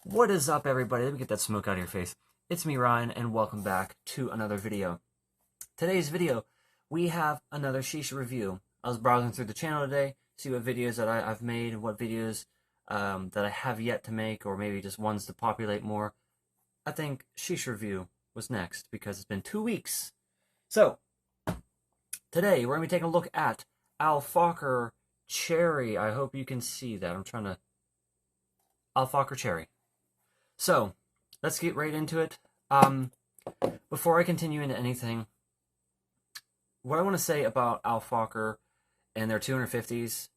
What is up, everybody? Let me get that smoke out of your face. It's me, Ryan, and welcome back to another video. Today's video, we have another Shisha review. I was browsing through the channel today, see what videos that I've made, and what videos that I have yet to make, or maybe just ones to populate more. I think Shisha review was next, because it's been 2 weeks. So, today, we're going to be taking a look at Fakher Cherry. I hope you can see that. I'm trying to... Fakher Cherry. So, let's get right into it. Before I continue into anything, what I want to say about Fakher and their 250s,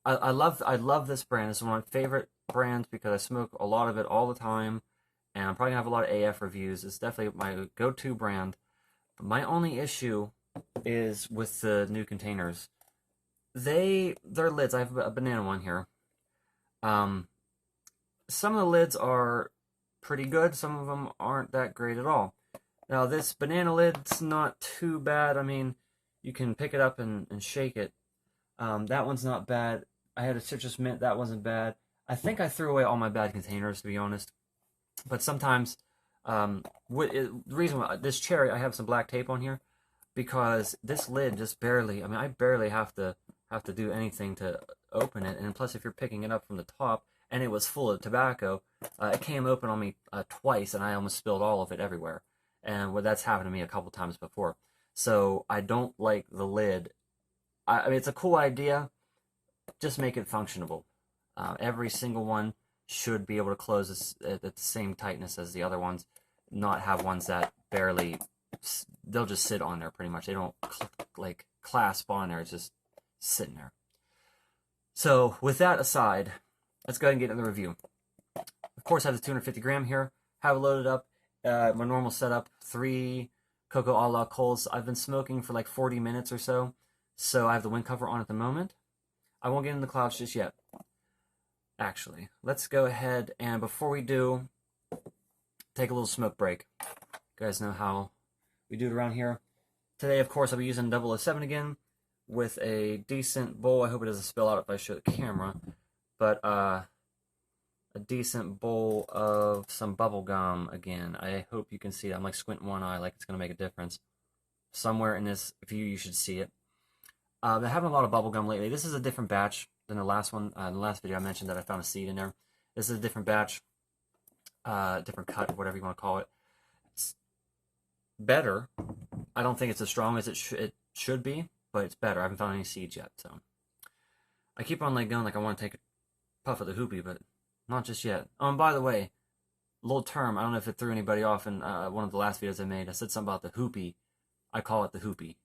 I love this brand. It's one of my favorite brands because I smoke a lot of it all the time, and I'm probably gonna have a lot of AF reviews. It's definitely my go-to brand. But my only issue is with the new containers. Their lids. I have a banana one here. Some of the lids are pretty good. Some of them aren't that great at all. Now, this banana lid's not too bad. I mean, you can pick it up and shake it. That one's not bad. I had a citrus mint. That wasn't bad. I think I threw away all my bad containers, to be honest. But sometimes, the reason why this cherry, I have some black tape on here, because this lid just barely, I mean, I barely have to do anything to open it. And plus, if you're picking it up from the top, and it was full of tobacco, it came open on me twice, and I almost spilled all of it everywhere. And that's happened to me a couple times before. So I don't like the lid. I mean, it's a cool idea. Just make it functionable. Every single one should be able to close at the same tightness as the other ones. Not have ones that barely, they'll just sit on there pretty much. They don't like clasp on there. It's just sitting there. So with that aside, let's go ahead and get into the review. Of course, I have the 250 gram here. Have it loaded up. My normal setup, 3 Coco a la coals. I've been smoking for like 40 minutes or so. So I have the wind cover on at the moment. I won't get in the clouds just yet. Actually, let's go ahead and before we do, take a little smoke break. You guys know how we do it around here. Today, of course, I'll be using 007 again with a decent bowl. I hope it doesn't spill out if I show the camera. But a decent bowl of some bubble gum again. I hope you can see it. I'm like squinting one eye like it's going to make a difference. Somewhere in this view, you should see it. I've been having a lot of bubble gum lately. This is a different batch than the last one. In the last video, I mentioned that I found a seed in there. This is a different batch, different cut, whatever you want to call it. It's better. I don't think it's as strong as it should be, but it's better. I haven't found any seeds yet, so I keep on like going like I want to take a puff of the hoopy, but not just yet. Oh, and by the way, little term, I don't know if it threw anybody off in one of the last videos I made. I said something about the hoopy. I call it the hoopy.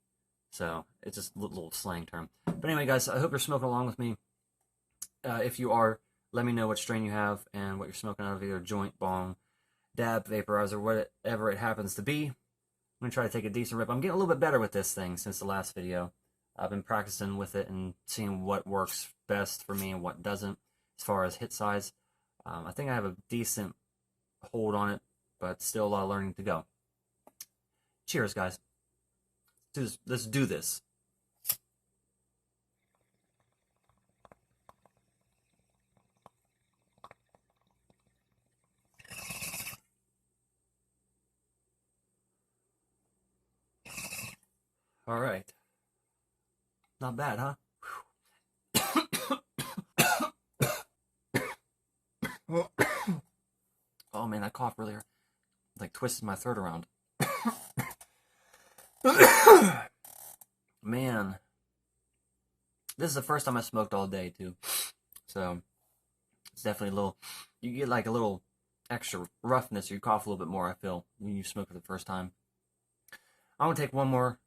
So, it's just a little slang term. But anyway, guys, I hope you're smoking along with me. If you are, let me know what strain you have and what you're smoking out of, either joint, bong, dab, vaporizer, whatever it happens to be. I'm going to try to take a decent rip. I'm getting a little bit better with this thing since the last video. I've been practicing with it and seeing what works best for me and what doesn't as far as hit size. I think I have a decent hold on it, but still a lot of learning to go. Cheers, guys. Let's do this. All right. Not bad, huh? Oh man, that cough really like twisted my throat around. Man, this is the first time I smoked all day too, so it's definitely a little. You get like a little extra roughness, or you cough a little bit more. I feel when you smoke for the first time. I'm gonna take one more,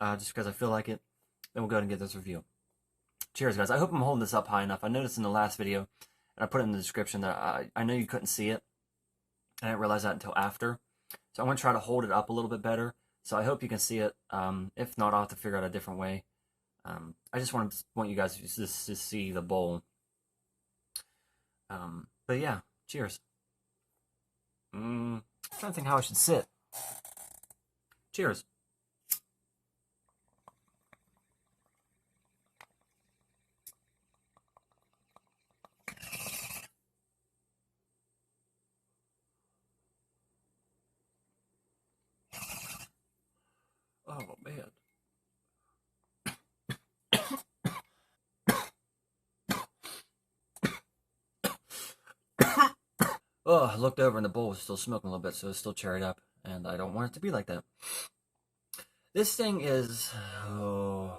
just because I feel like it. Then we'll go ahead and get this review. Cheers, guys. I hope I'm holding this up high enough. I noticed in the last video, and I put it in the description that I know you couldn't see it. I didn't realize that until after. So I'm going to try to hold it up a little bit better. So I hope you can see it. If not, I'll have to figure out a different way. I just want you guys to see the bowl. But yeah, cheers. I'm trying to think how I should sit. Cheers. Oh, I looked over and the bowl was still smoking a little bit, so it's still cherried up, and I don't want it to be like that. This thing is, oh,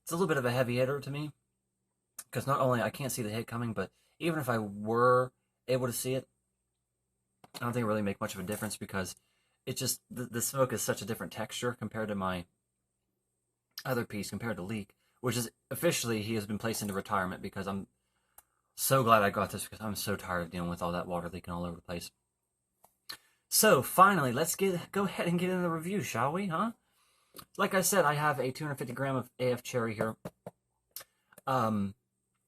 it's a little bit of a heavy hitter to me, because not only I can't see the hit coming, but even if I were able to see it, I don't think it really make much of a difference because it just the smoke is such a different texture compared to my other piece, compared to Leak, which is officially he has been placed into retirement because I'm so glad I got this because I'm so tired of dealing with all that water leaking all over the place. So finally, let's go ahead and get into the review, shall we? Huh? Like I said, I have a 250 gram of AF Cherry here.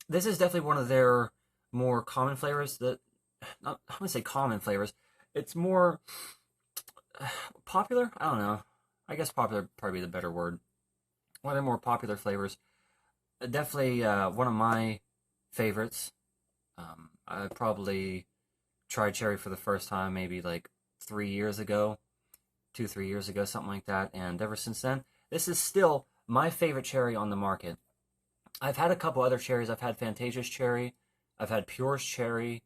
This is definitely one of their more common flavors. That I'm gonna say common flavors. It's more popular. I don't know. I guess popular would probably be the better word. One of their more popular flavors. Definitely one of my favorites. I probably tried cherry for the first time maybe like 3 years ago, 3 years ago, something like that. And ever since then, this is still my favorite cherry on the market. I've had a couple other cherries. I've had Fantasia's cherry. I've had Pure's cherry.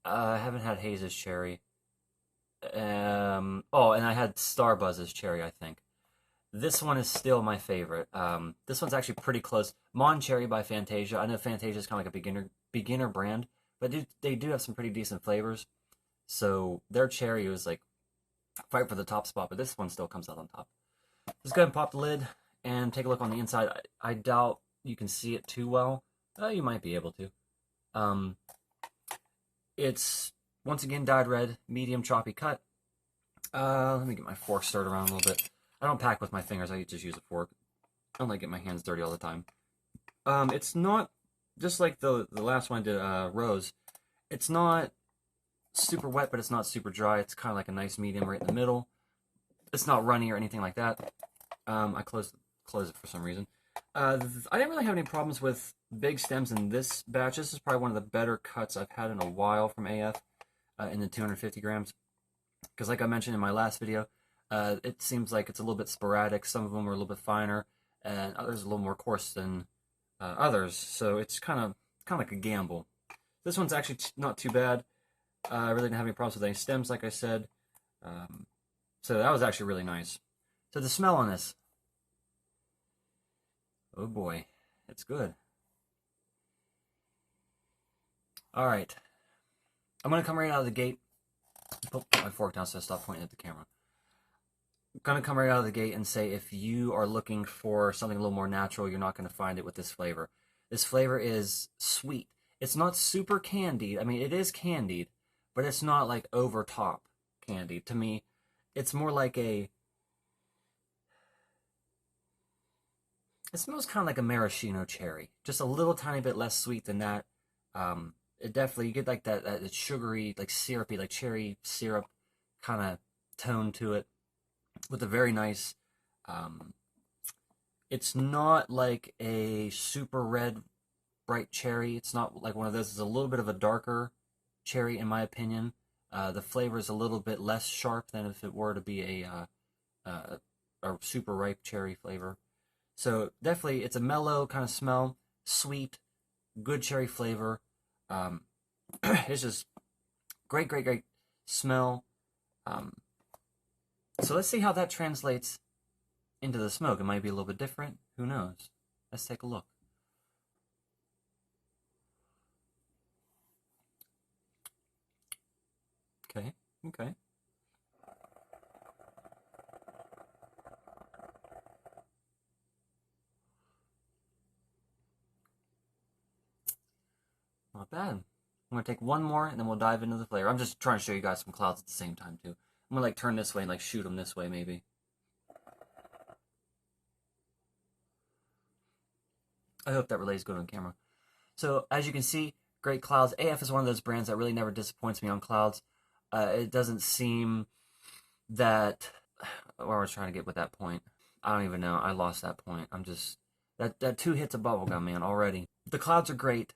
I haven't had Haze's cherry. Oh, and I had Starbuzz's cherry, I think. This one is still my favorite. This one's actually pretty close. Mon Cherry by Fantasia. I know Fantasia is kind of like a beginner brand, but they do have some pretty decent flavors. So their cherry was like fight for the top spot, but this one still comes out on top. Let's go ahead and pop the lid and take a look on the inside. I doubt you can see it too well. You might be able to. It's once again dyed red, medium choppy cut. Let me get my fork stirred around a little bit. I don't pack with my fingers, I just use a fork. I don't like getting my hands dirty all the time. It's not, just like the last one I did, Rose, it's not super wet, but it's not super dry. It's kind of like a nice medium right in the middle. It's not runny or anything like that. I closed it for some reason. I didn't really have any problems with big stems in this batch. This is probably one of the better cuts I've had in a while from AF in the 250 grams. Because like I mentioned in my last video, it seems like it's a little bit sporadic. Some of them are a little bit finer, and others a little more coarse than others. So it's kind of like a gamble. This one's actually not too bad. I really didn't have any problems with any stems, like I said. So that was actually really nice. So the smell on this, oh boy, it's good. All right, I'm gonna come right out of the gate. Put my fork down so I stop pointing at the camera. I'm gonna come right out of the gate and say if you are looking for something a little more natural, you're not gonna find it with this flavor. This flavor is sweet. It's not super candied. I mean, it is candied, but it's not like over top candied. To me, it's more like it smells kind of like a maraschino cherry, just a little tiny bit less sweet than that. It definitely, you get like that sugary, like syrupy, like cherry syrup kind of tone to it with a very nice, it's not like a super red, bright cherry. It's not like one of those. It's a little bit of a darker cherry, in my opinion. The flavor is a little bit less sharp than if it were to be a super ripe cherry flavor. So definitely, it's a mellow kind of smell, sweet, good cherry flavor. It's just great smell. So let's see how that translates into the smoke. It might be a little bit different. Who knows? Let's take a look. Okay. Not bad. I'm gonna take one more and then we'll dive into the flavor. I'm just trying to show you guys some clouds at the same time too. I'm gonna like turn this way and like shoot them this way maybe. I hope that relays good on camera. So as you can see, great clouds. AF is one of those brands that really never disappoints me on clouds. It doesn't seem that, where I was trying to get with that point. I don't even know. I lost that point. I'm just, that 2 hits of bubblegum, man, already. The clouds are great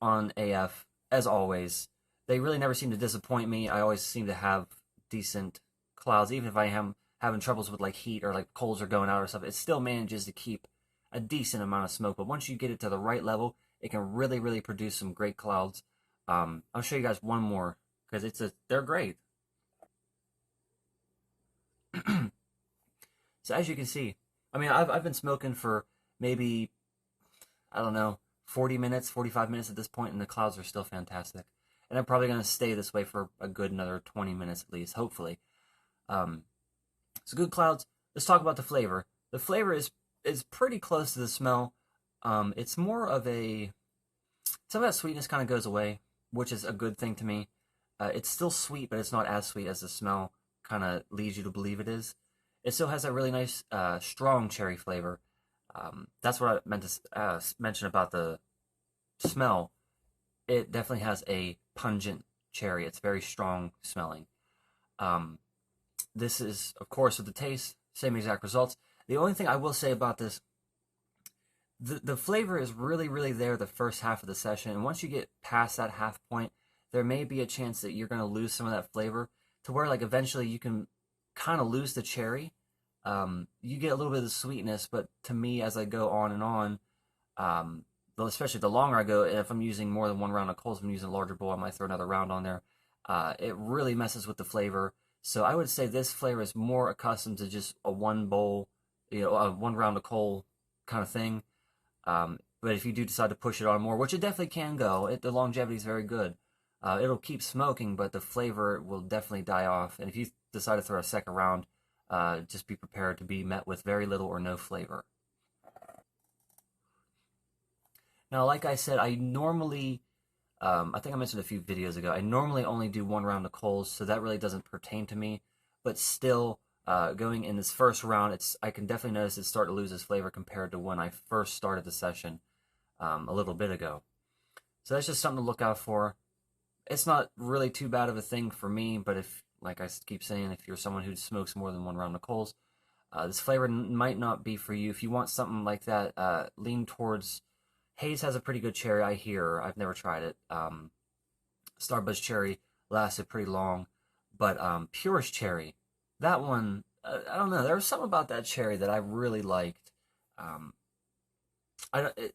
on AF, as always. They really never seem to disappoint me. I always seem to have decent clouds, even if I am having troubles with like heat or like coals are going out or stuff. It still manages to keep a decent amount of smoke. But once you get it to the right level, it can really produce some great clouds. I'll show you guys one more because they're great. So as you can see, I mean, I've been smoking for maybe, I don't know, 40 minutes, 45 minutes at this point, and the clouds are still fantastic. And I'm probably going to stay this way for a good another 20 minutes at least, hopefully. So good clouds. Let's talk about the flavor. The flavor is pretty close to the smell. It's more of some of that sweetness kind of goes away, which is a good thing to me. It's still sweet, but it's not as sweet as the smell kind of leads you to believe it is. It still has that really nice, strong cherry flavor. That's what I meant to mention about the smell. It definitely has a pungent cherry. It's very strong smelling. This is, of course, with the taste, same exact results. The only thing I will say about this, the flavor is really, really there the first half of the session. And once you get past that half point, there may be a chance that you're going to lose some of that flavor to where, like, eventually you can kind of lose the cherry. You get a little bit of the sweetness, but to me, as I go on and on, especially the longer I go, if I'm using more than one round of coals, if I'm using a larger bowl, I might throw another round on there. It really messes with the flavor. So I would say this flavor is more accustomed to just a one bowl, one round of coal kind of thing. But if you do decide to push it on more, which it definitely can go, the longevity is very good. It'll keep smoking, but the flavor will definitely die off. And if you decide to throw a second round, just be prepared to be met with very little or no flavor. Now, like I said, I normally, I think I mentioned a few videos ago, I normally only do one round of coals, so that really doesn't pertain to me. But still, going in this first round, I can definitely notice it start to lose its flavor compared to when I first started the session a little bit ago. So that's just something to look out for. It's not really too bad of a thing for me, but if, like I keep saying, if you're someone who smokes more than one round of coals, this flavor might not be for you. If you want something like that, lean towards... Haze has a pretty good cherry, I hear. I've never tried it. Starbuzz Cherry lasted pretty long. But Purest Cherry, that one, I don't know. There was something about that cherry that I really liked.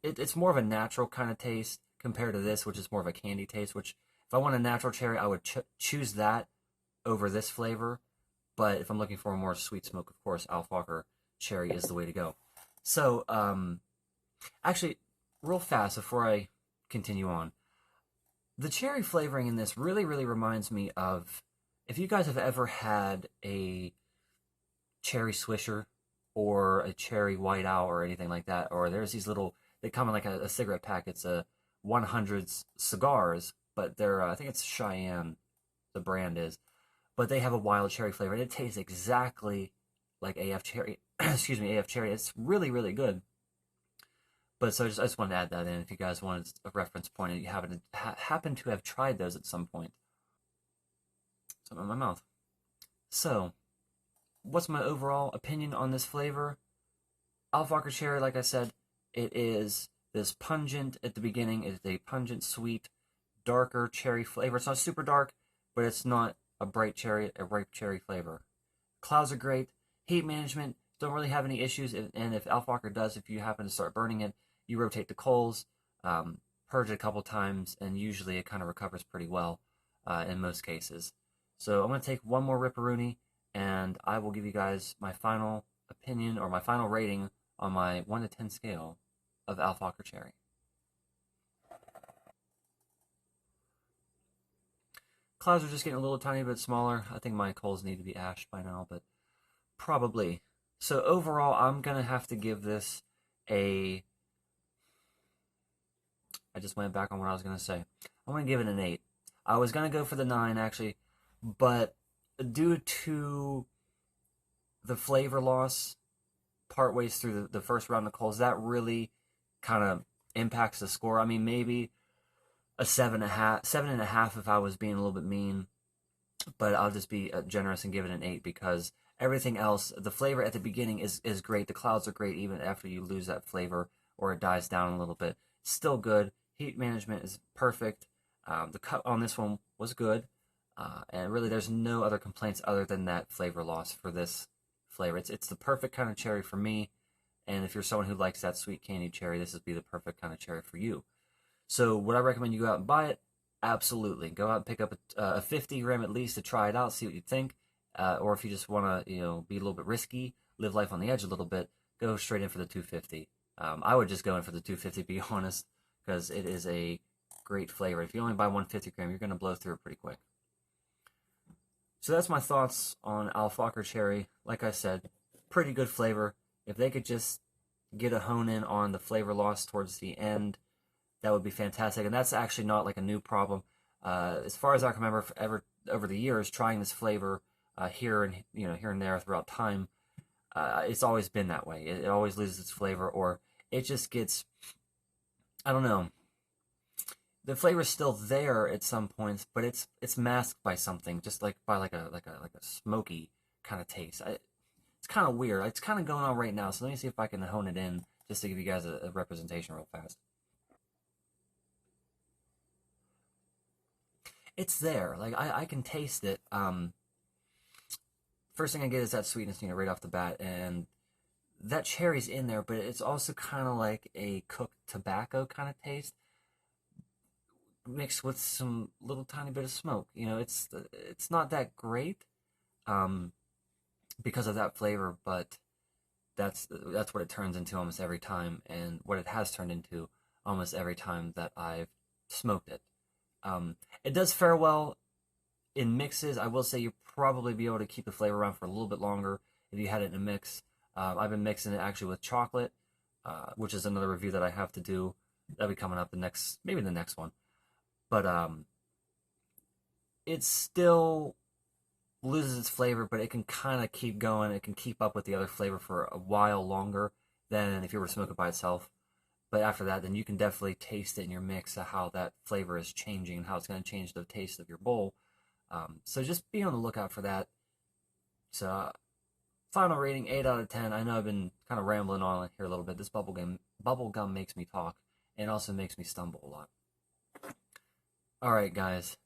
It's more of a natural kind of taste compared to this, which is more of a candy taste, which if I want a natural cherry, I would choose that over this flavor. But if I'm looking for a more sweet smoke, of course, Fakher Cherry is the way to go. So, actually, real fast before I continue on, the cherry flavoring in this really, really reminds me of, if you guys have ever had a cherry swisher or a cherry white owl or anything like that, or there's these little, they come in like a cigarette pack, it's a 100s cigars, but they're, I think it's Cheyenne, the brand is, but they have a wild cherry flavor, and it tastes exactly like AF Cherry, excuse me, AF Cherry. It's really, really good. But so I just wanted to add that in if you guys wanted a reference point and you happen to have tried those at some point. Something in my mouth. So, what's my overall opinion on this flavor? Fakher Cherry, like I said, it is this pungent at the beginning. It is a pungent, sweet, darker cherry flavor. It's not super dark, but it's not a ripe cherry flavor. Clouds are great. Heat management, don't really have any issues. And if Fakher does, if you happen to start burning it, you rotate the coals, purge it a couple times, and usually it kind of recovers pretty well in most cases. So I'm going to take one more ripperoonie, and I will give you guys my final opinion or my final rating on my 1 to 10 scale of Fakher Cherry. Clouds are just getting a little tiny bit smaller. I think my coals need to be ashed by now, but probably. So overall, I'm going to have to give this a... I just went back on what I was going to say. I'm going to give it an 8. I was going to go for the 9, actually, but due to the flavor loss partways through the first round of coals, that really kind of impacts the score. I mean, maybe a 7.5 if I was being a little bit mean, but I'll just be generous and give it an 8 because everything else, the flavor at the beginning is great. The clouds are great even after you lose that flavor or it dies down a little bit. Still good. Heat management is perfect. The cut on this one was good. And really there's no other complaints other than that flavor loss for this flavor. It's the perfect kind of cherry for me. And if you're someone who likes that sweet candy cherry, this would be the perfect kind of cherry for you. So would I recommend you go out and buy it? absolutely. Go out and pick up a 50 gram at least to try it out, see what you think. Or if you just want to, be a little bit risky, live life on the edge a little bit, go straight in for the 250. I would just go in for the 250, to be honest, because it is a great flavor. If you only buy 150 gram, you're going to blow through it pretty quick. So that's my thoughts on Fakher Cherry. Like I said, pretty good flavor. If they could just get a hone in on the flavor loss towards the end, that would be fantastic. And that's actually not like a new problem. As far as I can remember, over the years, trying this flavor here and there throughout time, it's always been that way. It always loses its flavor, or it just gets, I don't know. The flavor's still there at some points, but it's masked by something, just like by like a smoky kind of taste. It's kind of weird. It's kind of going on right now, so let me see if I can hone it in just to give you guys a representation real fast. It's there. Like I can taste it. First thing I get is that sweetness, right off the bat, and that cherry's in there, but it's also kind of like a cooked tobacco kind of taste, mixed with some little tiny bit of smoke. It's not that great, because of that flavor, but that's what it turns into almost every time, and what it has turned into almost every time that I've smoked it. It does fare well in mixes. I will say you'll probably be able to keep the flavor around for a little bit longer if you had it in a mix. I've been mixing it actually with chocolate, which is another review that I have to do. That'll be coming up maybe the next one. But it still loses its flavor, but it can kind of keep going. It can keep up with the other flavor for a while longer than if you were to smoke it by itself. But after that, then you can definitely taste it in your mix of how that flavor is changing and how it's going to change the taste of your bowl. So just be on the lookout for that. So final rating, 8 out of 10. I know I've been kind of rambling on here a little bit. This bubble gum makes me talk, and also makes me stumble a lot. Alright guys,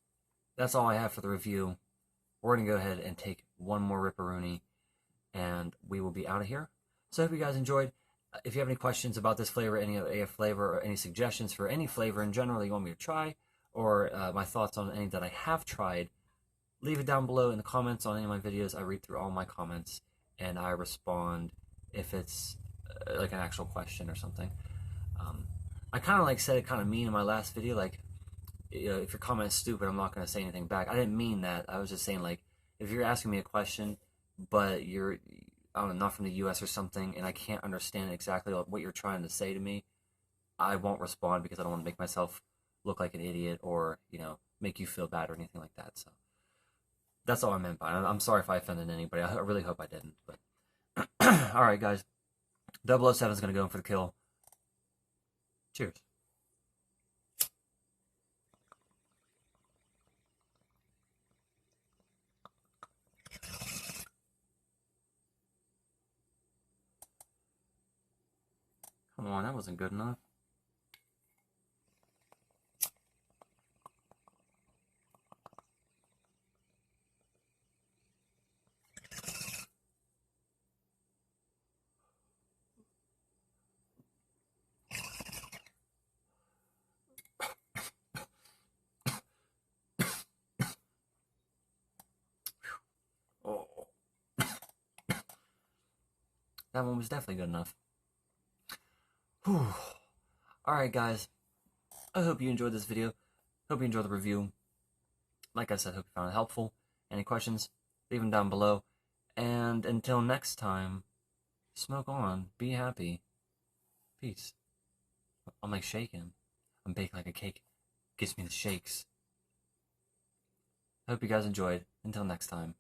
that's all I have for the review. We're going to go ahead and take one more ripperoonie, and we will be out of here. So I hope you guys enjoyed. If you have any questions about this flavor, any other AF flavor, or any suggestions for any flavor in general you want me to try, or my thoughts on any that I have tried, leave it down below in the comments on any of my videos. I read through all my comments, and I respond if it's like an actual question or something. I kind of said it kind of mean in my last video, like, if your comment is stupid, I'm not going to say anything back. I didn't mean that. I was just saying, like, if you're asking me a question, but you're, I don't know, not from the US or something, and I can't understand exactly what you're trying to say to me, I won't respond, because I don't want to make myself look like an idiot, or, make you feel bad or anything like that. So that's all I meant by it. I'm sorry if I offended anybody. I really hope I didn't. But alright guys, 007 is going to go in for the kill. Cheers. Come on, that wasn't good enough. Oh. That one was definitely good enough. Whew. Alright guys, I hope you enjoyed this video. Hope you enjoyed the review. Like I said, hope you found it helpful. Any questions, leave them down below. And until next time, smoke on, be happy. Peace. I'm like shaking. I'm baked like a cake. Gives me the shakes. Hope you guys enjoyed. Until next time.